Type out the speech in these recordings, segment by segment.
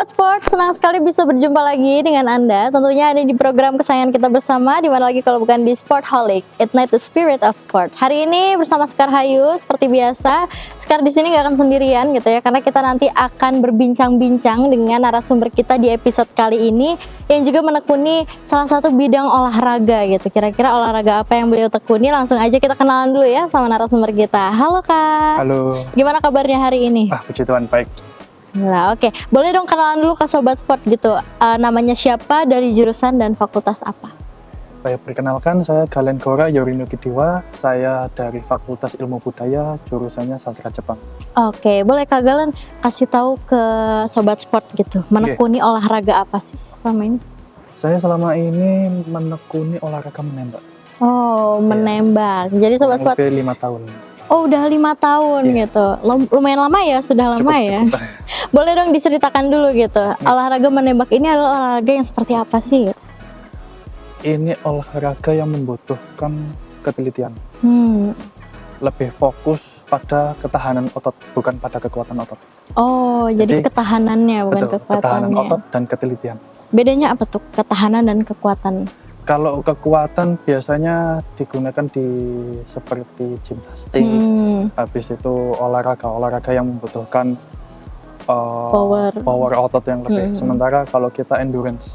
Sobat Sport, senang sekali bisa berjumpa lagi dengan Anda. Tentunya ada di program kesayangan kita bersama, di mana lagi kalau bukan di Sportholic, Ignite the Spirit of Sport. Hari ini bersama Sekar Hayu, seperti biasa. Sekar di sini nggak akan sendirian gitu ya, karena kita nanti akan berbincang-bincang dengan narasumber kita di episode kali ini, yang juga menekuni salah satu bidang olahraga gitu. Kira-kira olahraga apa yang beliau tekuni? Langsung aja kita kenalan dulu ya sama narasumber kita. Halo Kak. Halo. Gimana kabarnya hari ini? Puji Tuhan, baik. Nah, oke. Boleh dong kenalan dulu ke Sobat Sport gitu. Namanya siapa, dari jurusan dan fakultas apa? Saya perkenalkan, saya Galen Gora Yorino Kidewa. Saya dari Fakultas Ilmu Budaya, jurusannya Sastra Jepang. Oke, boleh Kak Galen kasih tahu ke Sobat Sport gitu. Menekuni olahraga apa sih selama ini? Saya selama ini menekuni olahraga menembak. Oh, menembak. Jadi Sobat Sport. Lebih 5 tahun. Oh, udah 5 tahun gitu. Lumayan lama ya, sudah lama ya. Cukup. Boleh dong diceritakan dulu gitu. Olahraga menembak ini adalah olahraga yang seperti apa sih? Ini olahraga yang membutuhkan ketelitian. Lebih fokus pada ketahanan otot, bukan pada kekuatan otot. Oh, jadi ketahanannya bukan betul, kekuatannya. Ketahanan otot dan ketelitian. Bedanya apa tuh ketahanan dan kekuatan? Kalau kekuatan biasanya digunakan di seperti gimnastik, habis itu olahraga yang membutuhkan power otot yang lebih. Sementara kalau kita endurance,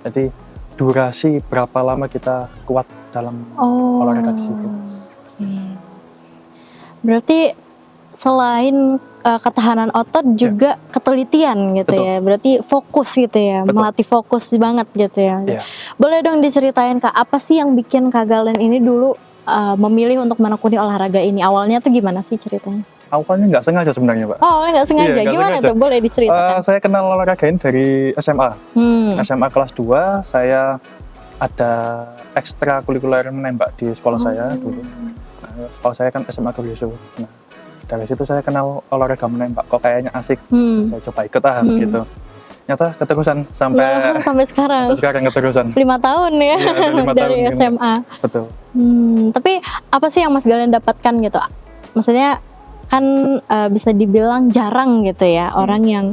jadi durasi berapa lama kita kuat dalam olahraga di situ. Berarti selain ketahanan otot juga ketelitian gitu. Betul. Ya. Berarti fokus gitu ya. Betul. Melatih fokus banget gitu ya. Boleh dong diceritain Kak, apa sih yang bikin Kak Galen ini dulu memilih untuk menekuni olahraga ini? Awalnya tuh gimana sih ceritanya? Awalnya nggak sengaja sebenarnya, Pak. Oh, awalnya nggak sengaja. Gimana tuh? Boleh diceritakan? Saya kenal olahraga ini dari SMA. SMA kelas 2, saya ada ekstrakurikuler menembak di sekolah saya dulu. Nah, sekolah saya kan SMA Kuryoso. Nah, dari situ saya kenal olahraga menembak, kok kayaknya asik. Saya coba ikut gitu. Nyata keterusan sampai sekarang. Sampai sekarang keterusan. 5 tahun ya, iya, 5 dari tahun SMA. Betul. Tapi apa sih yang Mas Galen dapatkan gitu? Maksudnya kan bisa dibilang jarang gitu ya orang yang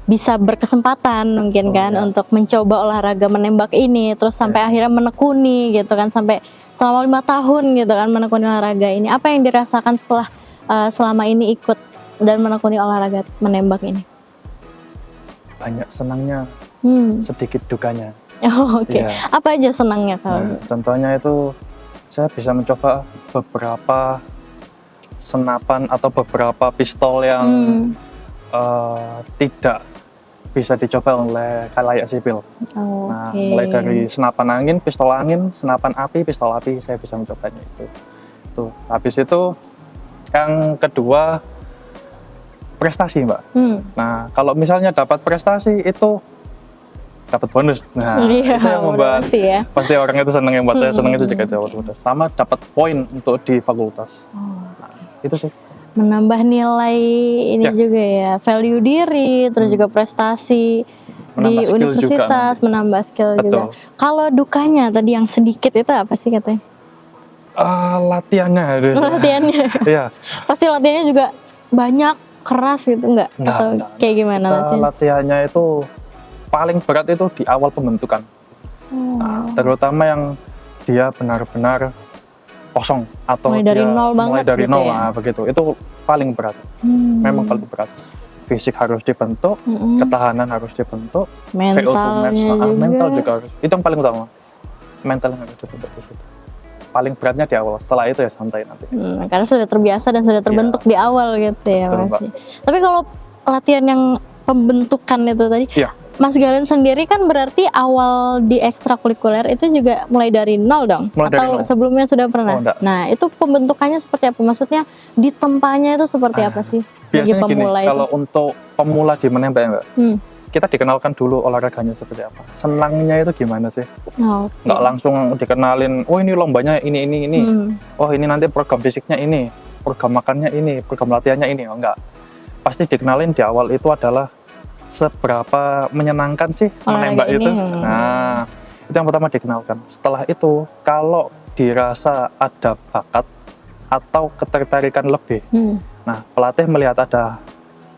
bisa berkesempatan mungkin untuk mencoba olahraga menembak ini, terus sampai akhirnya menekuni gitu kan, sampai selama 5 tahun gitu kan menekuni olahraga ini. Apa yang dirasakan setelah selama ini ikut dan menekuni olahraga menembak ini? Banyak senangnya, sedikit dukanya. Oke. Apa aja senangnya kalau? Contohnya itu saya bisa mencoba beberapa senapan atau beberapa pistol yang tidak bisa dicoba oleh khalayak sipil. Nah, mulai dari senapan angin, senapan api, pistol api, saya bisa mencobanya itu. Habis itu yang kedua, prestasi, Mbak. Nah, kalau misalnya dapat prestasi itu dapat bonus. Nah, itu yang membuat pasti orang itu senang, yang buat saya senang itu juga dapat bonus. Sama dapat poin untuk di fakultas. Nah, itu sih. Menambah nilai ini juga ya, value diri, terus juga prestasi menambah di universitas, juga, menambah skill juga. Kalau dukanya tadi yang sedikit itu apa sih katanya? Latihannya. Latihannya. Iya. Pasti latihannya juga banyak, keras gitu enggak? Atau kayak gimana latihannya itu paling berat itu di awal pembentukan. Nah, terutama yang dia benar-benar kosong atau mulai dari nol banget. Mulai dari nol, begitu. Itu paling berat. Memang paling berat. Fisik harus dibentuk, ketahanan harus dibentuk, mental juga harus. Itu yang paling utama. Mental yang harus dibentuk di situ. Paling beratnya di awal, setelah itu ya santai nanti. Karena sudah terbiasa dan sudah terbentuk di awal gitu ya. Betul, tapi kalau latihan yang pembentukan itu tadi, Mas Galen sendiri kan berarti awal di ekstrakurikuler itu juga mulai dari nol dong? Atau sebelumnya sudah pernah? Nah, itu pembentukannya seperti apa? Maksudnya di tempanya itu seperti apa sih? Biasanya gini, kalau untuk pemula di menembak, Mbak, kita dikenalkan dulu olahraganya seperti apa. Senangnya itu gimana sih? Nggak langsung dikenalin, oh ini lombanya ini. Oh ini nanti program fisiknya ini, program makannya ini, program latihannya ini. Oh enggak. Pasti dikenalin di awal itu adalah seberapa menyenangkan sih menembak itu. Nah, itu yang pertama dikenalkan. Setelah itu, kalau dirasa ada bakat atau ketertarikan lebih, nah pelatih melihat ada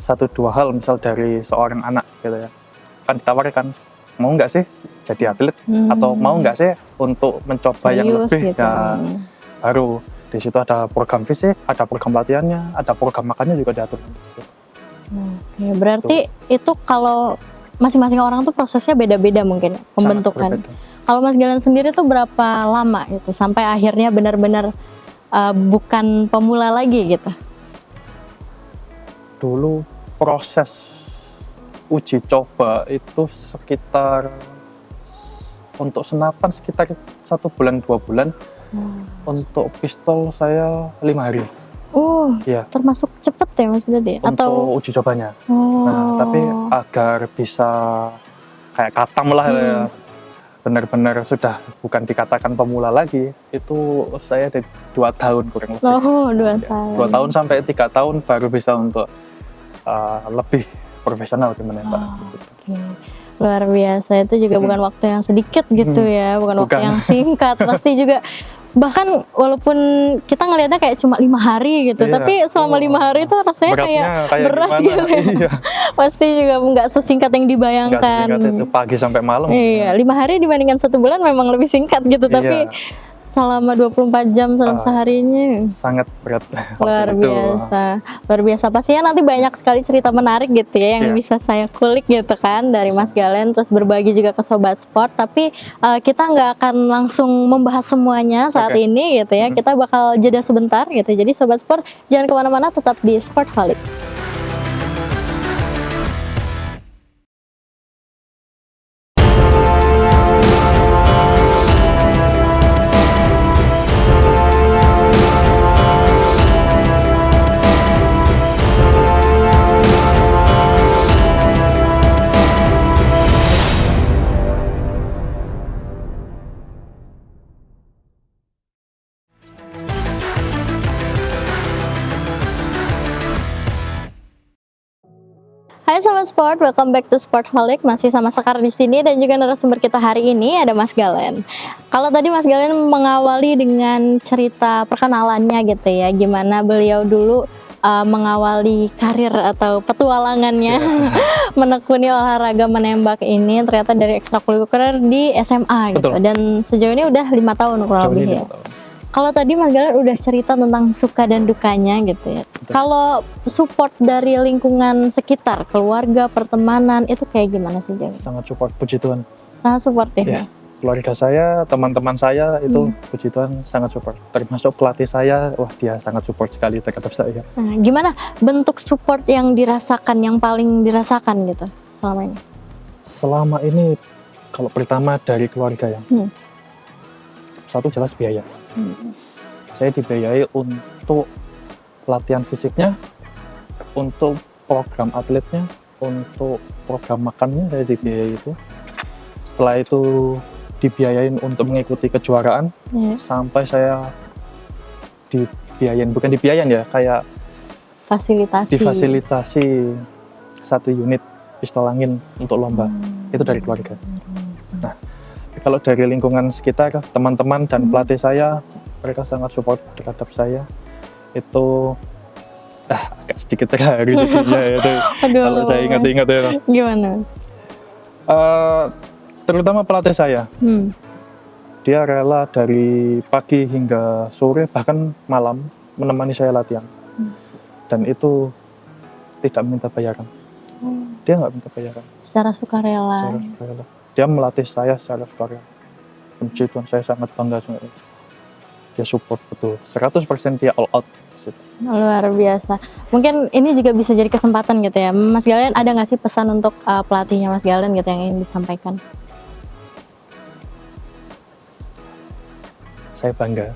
1-2 hal misal dari seorang anak gitu ya. akan ditawarkan, mau nggak sih jadi atlet atau mau nggak sih untuk mencoba yang lebih gitu. Ya baru di situ ada program fisik, ada program latihannya, ada program makannya juga diatur. Oke, berarti itu kalau masing-masing orang tuh prosesnya beda-beda mungkin pembentukan. Kalau Mas Galen sendiri tuh berapa lama gitu sampai akhirnya benar-benar bukan pemula lagi gitu? Dulu proses uji coba itu sekitar untuk senapan sekitar 1 bulan 2 bulan. Untuk pistol saya 5 hari. Ya. Termasuk cepet ya Mas berarti? Atau uji cobanya. Nah, tapi agar bisa kayak katam lah ya, benar-benar sudah bukan dikatakan pemula lagi, itu saya ada 2 tahun kurang lebih. 2 tahun. 2 tahun sampai 3 tahun baru bisa untuk lebih profesional di menembak. Okay. Luar biasa, itu juga bukan waktu yang sedikit gitu ya, bukan waktu yang singkat. Pasti juga bahkan walaupun kita ngelihatnya kayak cuma 5 hari gitu, tapi selama 5 hari itu rasanya kayak berat gitu ya. Iya. Pasti juga nggak sesingkat yang dibayangkan. Nggak sesingkat itu pagi sampai malam. Iya, 5 hari dibandingkan 1 bulan memang lebih singkat gitu, tapi selama 24 jam dalam seharinya sangat berat. Luar biasa. Luar biasa. Pastinya nanti banyak sekali cerita menarik gitu ya yang bisa saya kulik gitu kan dari Mas Galen, terus berbagi juga ke Sobat Sport. Tapi kita nggak akan langsung membahas semuanya saat ini gitu ya. Kita bakal jeda sebentar gitu. Jadi Sobat Sport jangan kemana-mana, tetap di Sportholic. Hai Sobat Sport, welcome back to Sportholic. Masih sama Sekar di sini dan juga narasumber kita hari ini ada Mas Galen. Kalau tadi Mas Galen mengawali dengan cerita perkenalannya gitu ya, gimana beliau dulu mengawali karir atau petualangannya menekuni olahraga menembak ini ternyata dari ekstrakurikuler di SMA gitu. Betul. Dan sejauh ini udah 5 tahun kurang lebih ya. Kalau tadi Mas Galen udah cerita tentang suka dan dukanya gitu ya. Kalau support dari lingkungan sekitar, keluarga, pertemanan, itu kayak gimana sih Jeng? Sangat support, puji Tuhan. Sangat support ya? Keluarga saya, teman-teman saya itu puji Tuhan sangat support. Termasuk pelatih saya, wah dia sangat support sekali terhadap saya. Nah, gimana bentuk support yang dirasakan, yang paling dirasakan gitu selama ini? Selama ini, kalau pertama dari keluarga ya. Satu jelas biaya. Saya dibiayai untuk latihan fisiknya, untuk program atletnya, untuk program makannya saya dibiayai itu. Setelah itu dibiayain untuk mengikuti kejuaraan, sampai saya dibiayain, bukan dibiayain ya, kayak difasilitasi 1 unit pistol angin untuk lomba. Itu dari keluarga. Nah, kalau dari lingkungan sekitar, teman-teman dan pelatih saya, mereka sangat support terhadap saya. Itu agak sedikit terharu jadinya itu. Kalau saya ingat-ingat ya. Gimana? Terutama pelatih saya. Dia rela dari pagi hingga sore, bahkan malam, menemani saya latihan. Dan itu tidak minta bayaran. Dia nggak minta bayaran. Secara sukarela. Secara sukarela. Dia melatih saya secara sukarela. Puji Tuhan, saya sangat bangga sama dia. Dia support betul, 100% dia all out. Luar biasa. Mungkin ini juga bisa jadi kesempatan gitu ya. Mas Galen, ada nggak sih pesan untuk pelatihnya Mas Galen gitu yang ingin disampaikan? Saya bangga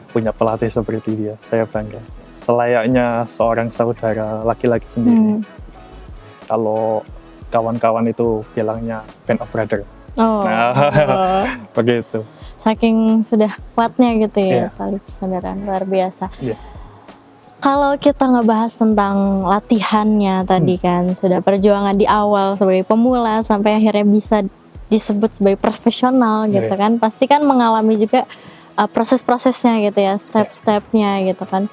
punya pelatih seperti dia. Saya bangga. Selayaknya seorang saudara laki-laki sendiri. Kalau kawan-kawan itu bilangnya band of brother. Begitu. Saking sudah kuatnya gitu ya tali persaudaraan, luar biasa. Kalau kita ngebahas tentang latihannya tadi kan, sudah perjuangan di awal sebagai pemula sampai akhirnya bisa disebut sebagai profesional gitu kan, pasti kan mengalami juga proses-prosesnya gitu ya, step-stepnya gitu kan.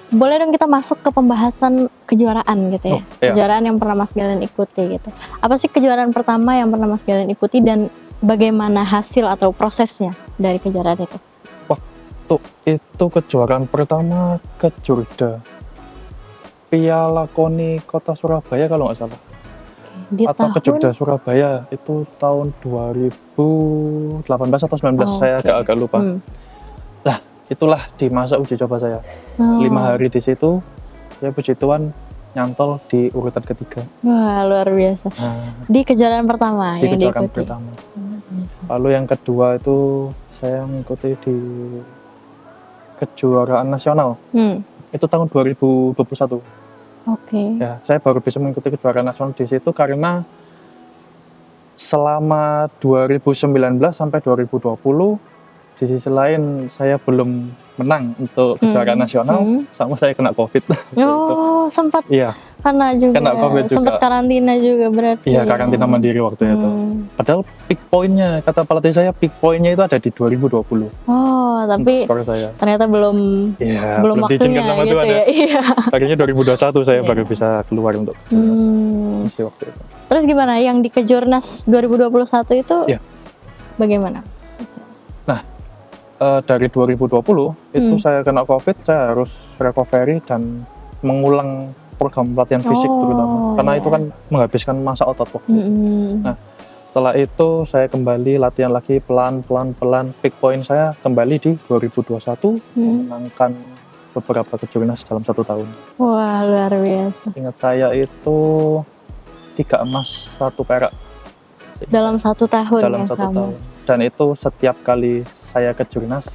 boleh dong kita masuk ke pembahasan kejuaraan gitu ya. Iya. Kejuaraan yang pernah Mas Galen ikuti gitu. Apa sih kejuaraan pertama yang pernah Mas Galen ikuti dan bagaimana hasil atau prosesnya dari kejuaraan itu? Waktu itu kejuaraan pertama ke Jurda. Piala KONI Kota Surabaya kalau nggak salah. Atau ke Jogja Surabaya itu tahun 2018 atau 19 saya agak lupa. Lah itulah di masa uji coba saya 5 hari di situ ya, puji Tuhan nyantol di urutan ketiga. Wah luar biasa. Di kejuaraan pertama di yang kejuaraan diikuti. pertama. Lalu yang kedua itu saya mengikuti di kejuaraan nasional. Itu tahun 2021. Ya, saya baru bisa mengikuti kejuaraan nasional di situ karena selama 2019 sampai 2020 di sisi lain saya belum menang untuk kejuaraan nasional, sama saya kena COVID. Sempat. Iya. Kena COVID juga. Sempat karantina juga berarti. Iya, karantina mandiri waktu itu. Padahal peak point-nya, kata pelatih saya, peak point-nya itu ada di 2020. Tapi ternyata belum waktunya sama gitu ya. Iya. Akhirnya 2021 saya baru bisa keluar untuk Kejurnas waktu itu. Terus gimana yang di Kejurnas 2021 itu? Bagaimana? Nah, dari 2020 itu saya kena COVID, saya harus recovery dan mengulang program latihan fisik terutama karena itu kan menghabiskan masa otot waktu itu. Nah, setelah itu saya kembali latihan lagi pelan. Peak point saya kembali di 2021 memenangkan beberapa kejurnas dalam 1 tahun. Wah luar biasa. Ingat saya itu 3 emas 1 perak dalam 1 tahun dalam 1 tahun. Dan itu setiap kali saya kejurnas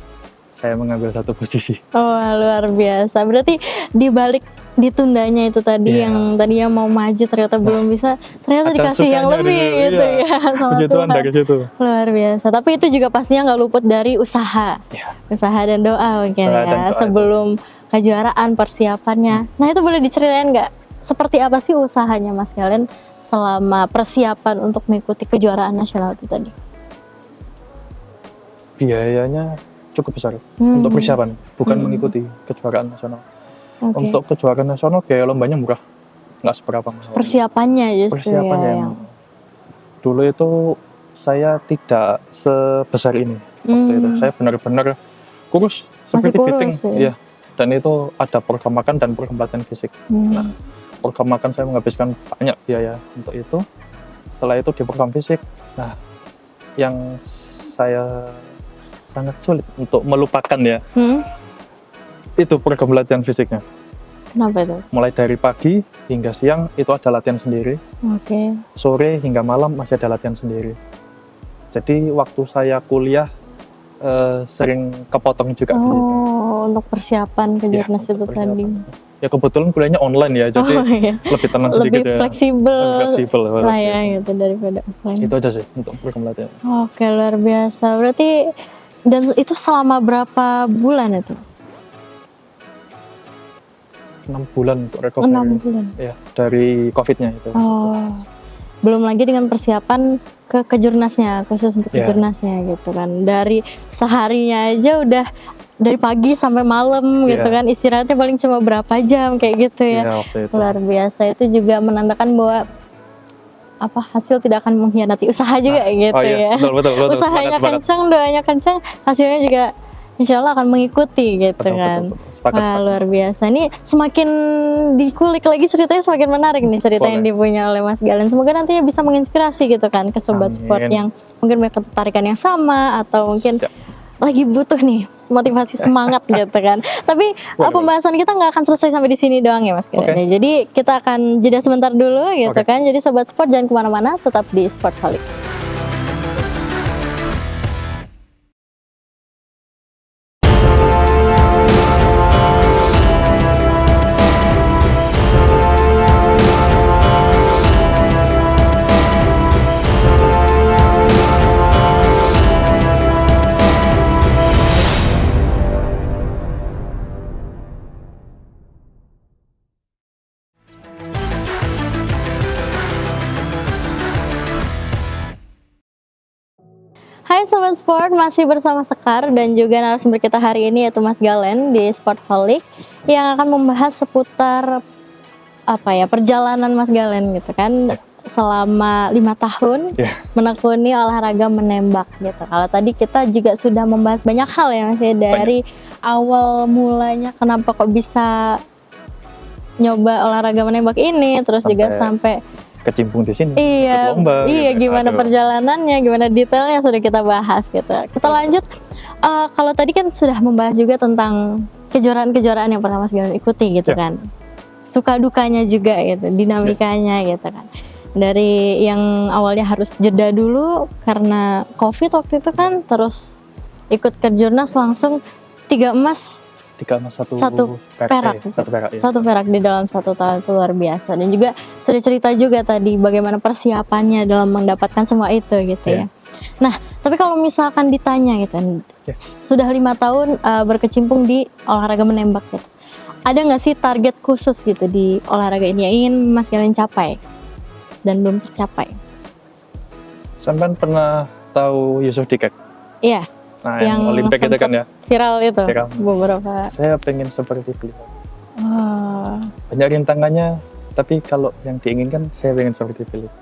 saya mengambil 1 posisi. Wah luar biasa. Berarti dibalik ditundanya itu tadi yang tadinya mau maju ternyata belum bisa, ternyata dikasih yang lebih gitu ya sama Tuhan. Dari situ. Luar biasa. Tapi itu juga pastinya nggak luput dari usaha, usaha dan doa mungkin sebelum kejuaraan persiapannya. Nah itu boleh diceritain nggak? Seperti apa sih usahanya Mas Galen selama persiapan untuk mengikuti kejuaraan nasional itu tadi? Biayanya cukup besar untuk persiapan, bukan mengikuti kejuaraan nasional. Untuk kejuaraan nasional biaya lombanya murah, nggak seberapa mahal. Persiapannya justru yang dulu itu saya tidak sebesar ini waktu itu. Saya benar-benar kurus seperti fitting, dan itu ada program makan dan program latihan fisik. Nah, program makan saya menghabiskan banyak biaya untuk itu. Setelah itu di program fisik, nah yang saya sangat sulit untuk melupakan itu program latihan fisiknya. Kenapa itu? Mulai dari pagi hingga siang itu ada latihan sendiri. Sore hingga malam masih ada latihan sendiri. Jadi waktu saya kuliah sering kepotong juga di situ. Untuk persiapan kejurnas itu tadi. Ya kebetulan kuliahnya online ya, jadi lebih tenang sedikit lebih fleksibel lah ya gitu daripada offline. Itu aja sih untuk program latihan. Oke, luar biasa. Berarti dan itu selama berapa bulan itu? 6 bulan untuk recovery. 6 bulan? Ya, dari COVID-nya itu. Belum lagi dengan persiapan ke kejurnasnya, khusus untuk kejurnasnya gitu kan. Dari seharinya aja udah dari pagi sampai malam gitu kan, istirahatnya paling cuma berapa jam kayak gitu ya. Luar biasa. Itu juga menandakan bahwa hasil tidak akan mengkhianati usaha juga gitu ya. Betul. Usahanya kencang, doanya kencang, hasilnya juga insya Allah akan mengikuti gitu kan. Wah luar biasa. Ini semakin dikulik lagi ceritanya semakin menarik nih cerita yang dipunya oleh Mas Galen. Semoga nantinya bisa menginspirasi gitu kan ke sobat sport yang mungkin punya ketertarikan yang sama atau mungkin lagi butuh nih motivasi semangat gitu kan. Tapi pembahasan kita nggak akan selesai sampai di sini doang ya Mas Galen. Jadi kita akan jeda sebentar dulu gitu kan. Jadi sobat sport jangan kemana-mana, tetap di Sportholic. Hai Sobat Sport, masih bersama Sekar dan juga narasumber kita hari ini yaitu Mas Galen di Sportholic yang akan membahas seputar perjalanan Mas Galen gitu kan, selama 5 tahun menekuni olahraga menembak gitu. Kalau tadi kita juga sudah membahas banyak hal ya Mas ya, dari awal mulanya kenapa kok bisa nyoba olahraga menembak ini, terus juga sampai kecimpung di sini. Iya, lomba, gitu. Gimana perjalanannya, gimana detailnya sudah kita bahas gitu. Kita lanjut, kalau tadi kan sudah membahas juga tentang kejuaraan-kejuaraan yang pernah Mas Galen ikuti gitu kan. Suka dukanya juga gitu, dinamikanya gitu kan. Dari yang awalnya harus jeda dulu karena COVID waktu itu kan, terus ikut ke Jurnas langsung 3 emas, 1 perak di dalam 1 tahun, itu luar biasa. Dan juga sudah cerita juga tadi bagaimana persiapannya dalam mendapatkan semua itu gitu ya. Nah, tapi kalau misalkan ditanya gitu, sudah 5 tahun berkecimpung di olahraga menembak gitu, ada nggak sih target khusus gitu di olahraga ini yang ingin Mas Galen capai dan belum tercapai? Sampai pernah tahu Yusuf Dikek? Iya. Nah, yang Olimpik itu kan ya, viral itu beberapa. Saya pengen seperti beliau. Banyak rintangannya, tapi kalau yang diinginkan saya pengen seperti beliau.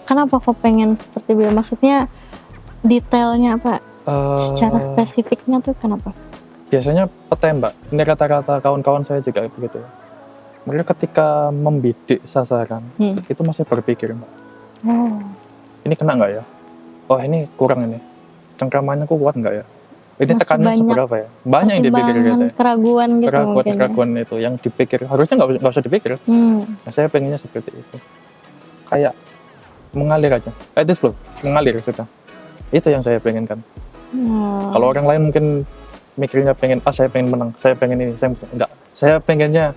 Kenapa kok pengen seperti beliau? Maksudnya detailnya apa? Secara spesifiknya tuh kenapa? Biasanya petembak, ini rata-rata kawan-kawan saya juga begitu. Mereka ketika membidik sasaran, itu masih berpikir, Mbak. Ini kena nggak ya? Oh ini kurang ini. Cengkramannya kuat nggak ya? Ini tekanan seberapa ya? Banyak yang dipikir gitu ya. Keraguan gitu mungkin. Keraguan itu yang dipikir, harusnya nggak usah dipikir. Nah, saya pengennya seperti itu. Kayak mengalir aja. Kayak this flow, mengalir sudah. Itu yang saya pengen kan. Kalau orang lain mungkin mikirnya pengen, saya pengen menang, saya pengen ini, saya enggak. Saya pengennya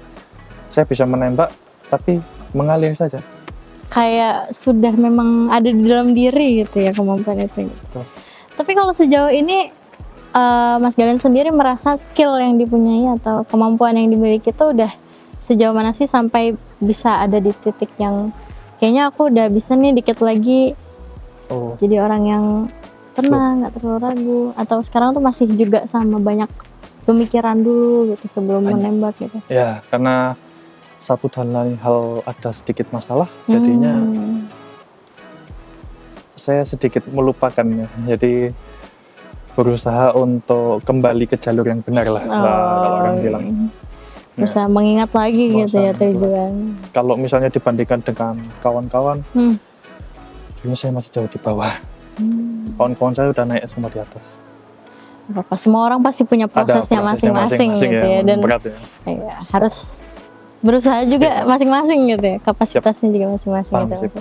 saya bisa menembak tapi mengalir saja. Kayak sudah memang ada di dalam diri gitu ya kemampuan itu gitu. Tapi kalau sejauh ini Mas Galen sendiri merasa skill yang dipunyai atau kemampuan yang dimiliki itu udah sejauh mana sih sampai bisa ada di titik yang kayaknya aku udah bisa nih dikit lagi jadi orang yang tenang, nggak terlalu ragu, atau sekarang tuh masih juga sama banyak pemikiran dulu gitu sebelum menembak gitu? Ya, karena satu dan lain hal ada sedikit masalah, jadinya saya sedikit melupakannya, jadi berusaha untuk kembali ke jalur yang benar lah, kalau orang bilang. Berusaha mengingat lagi gitu ya tujuan. Kalau misalnya dibandingkan dengan kawan-kawan, kayaknya saya masih jauh di bawah. Kawan-kawan saya udah naik semua di atas. Apa, semua orang pasti punya prosesnya masing-masing gitu ya, dan harus berusaha juga masing-masing gitu ya, kapasitasnya juga masing-masing gitu.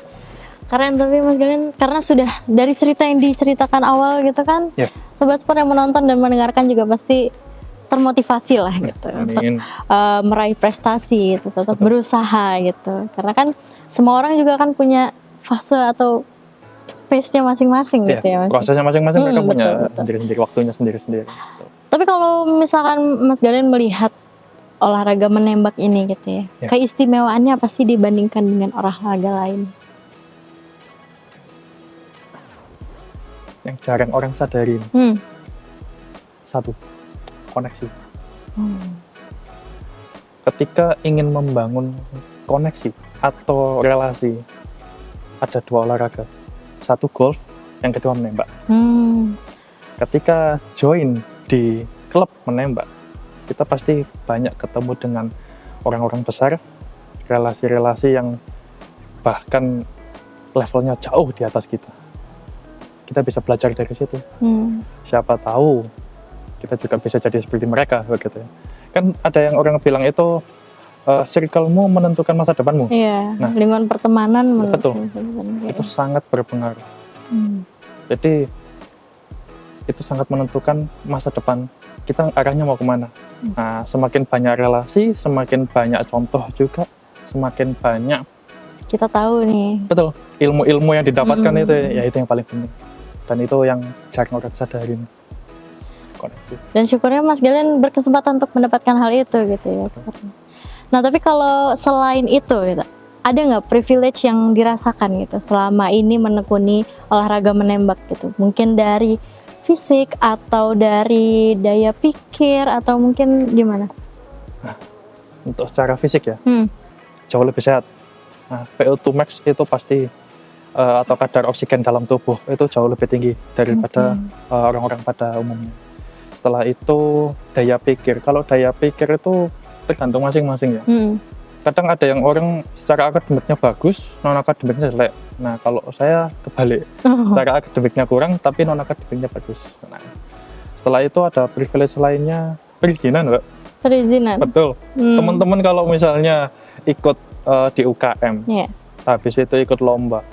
Keren tapi Mas Galen, karena sudah dari cerita yang diceritakan awal gitu kan, Sobat Sport yang menonton dan mendengarkan juga pasti termotivasi lah gitu untuk meraih prestasi gitu, tetap berusaha gitu. Karena kan semua orang juga kan punya fase atau pace-nya masing-masing gitu ya Mas. Prosesnya masing-masing mereka punya sendiri-sendiri, waktunya sendiri-sendiri. Tapi kalau misalkan Mas Galen melihat olahraga menembak ini gitu ya, keistimewaannya apa sih dibandingkan dengan olahraga lain? Yang jarang orang sadari, satu, koneksi. Ketika ingin membangun koneksi atau relasi, ada 2 olahraga, satu golf, yang kedua menembak. Ketika join di klub menembak, kita pasti banyak ketemu dengan orang-orang besar, relasi-relasi yang bahkan levelnya jauh di atas kita. Kita bisa belajar dari situ. Siapa tahu kita juga bisa jadi seperti mereka begitu ya. Kan ada yang orang bilang itu circle-mu menentukan masa depanmu. Iya, nah, lingkungan pertemanan betul. Itu sangat berpengaruh. Jadi itu sangat menentukan masa depan kita, arahnya mau kemana. Nah, semakin banyak relasi, semakin banyak contoh juga, semakin banyak kita tahu nih. Betul, ilmu-ilmu yang didapatkan itu ya itu yang paling penting. Dan itu yang jarang orang sadarin. Koneksi. Dan syukurnya Mas Galen berkesempatan untuk mendapatkan hal itu gitu ya. Nah tapi kalau selain itu gitu, ada nggak privilege yang dirasakan gitu selama ini menekuni olahraga menembak gitu? Mungkin dari fisik atau dari daya pikir atau mungkin gimana? Nah, untuk secara fisik ya, jauh lebih sehat. Nah, VO2 max itu pasti atau kadar oksigen dalam tubuh itu jauh lebih tinggi daripada orang-orang pada umumnya. Setelah itu daya pikir. Kalau daya pikir itu tergantung masing-masing ya. Kadang ada yang orang secara akademiknya bagus, non akademiknya jelek. Nah, kalau saya kebalik, secara akademiknya kurang, tapi non akademiknya bagus. Nah, setelah itu ada privilege lainnya, perizinan, Mbak. Perizinan. Betul. Teman-teman kalau misalnya ikut di UKM, habis itu ikut lomba,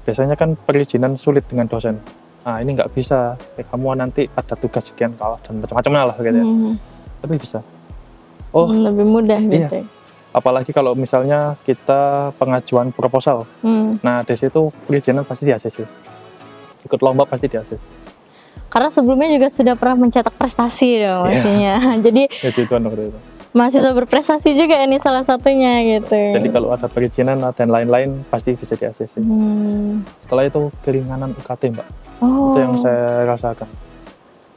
biasanya kan perizinan sulit dengan dosen. Nah, ini nggak bisa. Kamu nanti ada tugas sekian kalah dan macam-macam lah gitu ya. Tapi bisa. Oh, lebih mudah gitu. Iya. Apalagi kalau misalnya kita pengajuan proposal, nah di situ perizinan pasti di ACC, ikut lomba pasti di ACC. Karena sebelumnya juga sudah pernah mencetak prestasi dong, maksudnya. Jadi itu waktu itu. Mahasiswa berprestasi juga ini salah satunya gitu. Jadi kalau ada perizinan dan lain-lain pasti bisa di ACC. Setelah itu keringanan UKT, Mbak. Itu yang saya rasakan.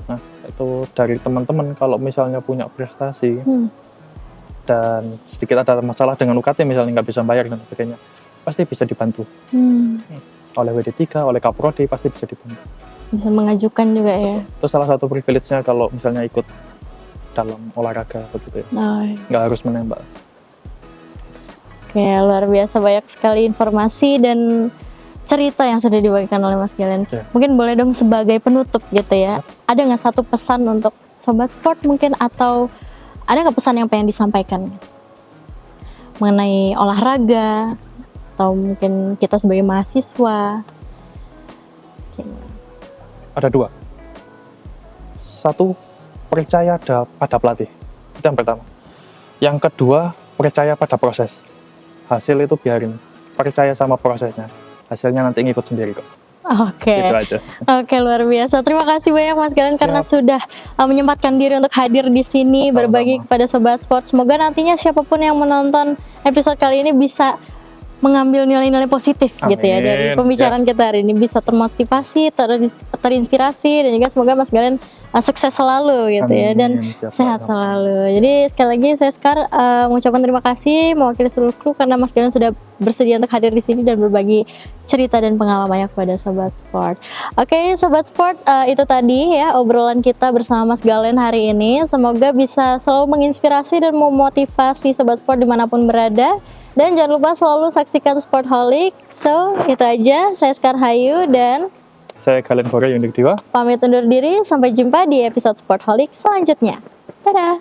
Nah, itu dari teman-teman kalau misalnya punya prestasi, dan sedikit ada masalah dengan UKT misalnya nggak bisa bayar dan sebagainya, pasti bisa dibantu oleh WD3, oleh Kaprodi, pasti bisa dibantu. Bisa mengajukan juga ya. Itu salah satu privilege-nya kalau misalnya ikut dalam olahraga begitu ya. Nggak harus menembak. Oke, luar biasa banyak sekali informasi dan cerita yang sudah dibagikan oleh Mas Galen. Mungkin boleh dong sebagai penutup gitu ya. Ada nggak satu pesan untuk Sobat Sport mungkin, atau ada nggak pesan yang pengen disampaikan mengenai olahraga atau mungkin kita sebagai mahasiswa? Ada dua. Satu, percaya pada pelatih. Itu yang pertama. Yang kedua, percaya pada proses. Hasil itu biarin. Percaya sama prosesnya. Hasilnya nanti ngikut sendiri kok. Oke. Gitu aja. Oke, luar biasa. Terima kasih banyak Mas Galen karena sudah menyempatkan diri untuk hadir di sini, berbagi kepada Sobat Sport. Semoga nantinya siapapun yang menonton episode kali ini bisa mengambil nilai-nilai positif gitu ya dari pembicaraan kita hari ini, bisa termotivasi, terinspirasi, dan juga semoga Mas Galen sukses selalu gitu ya, dan sehat selalu. Jadi sekali lagi saya mengucapkan terima kasih mewakili seluruh kru karena Mas Galen sudah bersedia untuk hadir di sini dan berbagi cerita dan pengalamannya kepada Sobat Sport. Oke, Sobat Sport, itu tadi ya obrolan kita bersama Mas Galen hari ini. Semoga bisa selalu menginspirasi dan memotivasi Sobat Sport dimanapun berada. Dan jangan lupa selalu saksikan Sportholic. So, itu aja. Saya Sekar Hayu dan saya Galen Bora Yunik Diwa. Pamit undur diri. Sampai jumpa di episode Sportholic selanjutnya. Dadah!